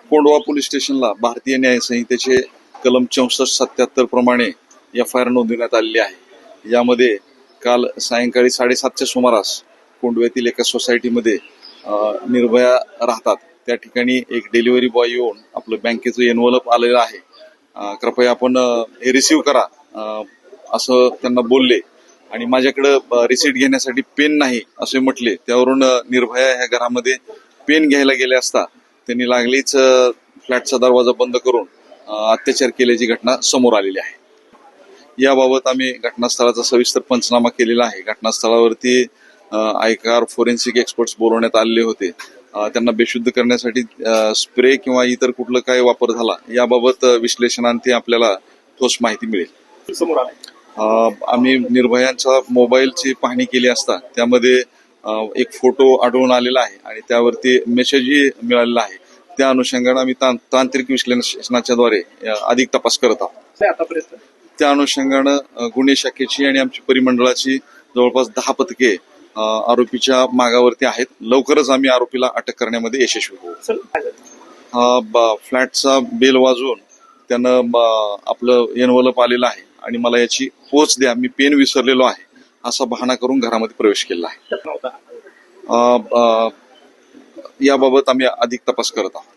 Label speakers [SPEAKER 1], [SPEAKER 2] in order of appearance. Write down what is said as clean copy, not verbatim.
[SPEAKER 1] Kondhwa police स्टेशनला भारतीय न्याय संहितेचे कलम 64-77 प्रमाणे FIR नोंदवण्यात आलेली आहे। यामध्ये काल सायंकाळी 7:30च्या सुमारास कोंढव्यातील एका सोसायटीमध्ये निर्भया राहतात त्या ठिकाणी एक डिलिव्हरी बॉय येऊन आपलं बँकेचं एनव्हलप आलेलं आहे, कृपया आपण हे रिसीव्ह करा असं त्यांना बोलले आणि माझ्याकडं रिसीट घेण्यासाठी पेन नाही असे म्हटले। त्यावरून निर्भया ह्या घरामध्ये पेन घ्यायला गेले असता त्यांनी लागलीच फ्लॅटचा दरवाजा बंद करून अत्याचार केल्याची घटना समोर आलेली आहे। याबाबत आम्ही घटनास्थळाचा सविस्तर पंचनामा केलेला आहे। घटनास्थळावरती आयकार फोरेन्सिक एक्सपर्ट्स बोलवण्यात आलेले होते। त्यांना बेशुद्ध करण्यासाठी स्प्रे किंवा इतर कुठलं काय वापर झाला याबाबत विश्लेषणांती आपल्याला ठोस माहिती मिळेल।
[SPEAKER 2] समोर आले
[SPEAKER 1] आम्ही निर्भयांचा मोबाईलची पाहणी केली असता त्यामध्ये एक फोटो आढळून आलेला आहे आणि त्यावरती मेसेजही मिळालेला आहे। त्या अनुषंगाने आम्ही तांत्रिक विश्लेषणाच्या द्वारे अधिक तपास करत आहोत।
[SPEAKER 2] आतापर्यंत
[SPEAKER 1] त्या अनुषंगानं गुन्हे शाखेची आणि आमची परिमंडळाची जवळपास 10 पथके आरोपीच्या मागावरती आहेत। लवकरच आम्ही आरोपीला अटक करण्यामध्ये यशस्वी होऊ। फ्लॅटचा बेल वाजवून त्यानं आपलं एनव्हलप आलेलं आहे आणि मला याची पोच द्या, मी पेन विसरलेलो आहे असा बहाणा करून घरामध्ये प्रवेश केला आहे। याबाबत आम्ही अधिक तपास करत आहोत।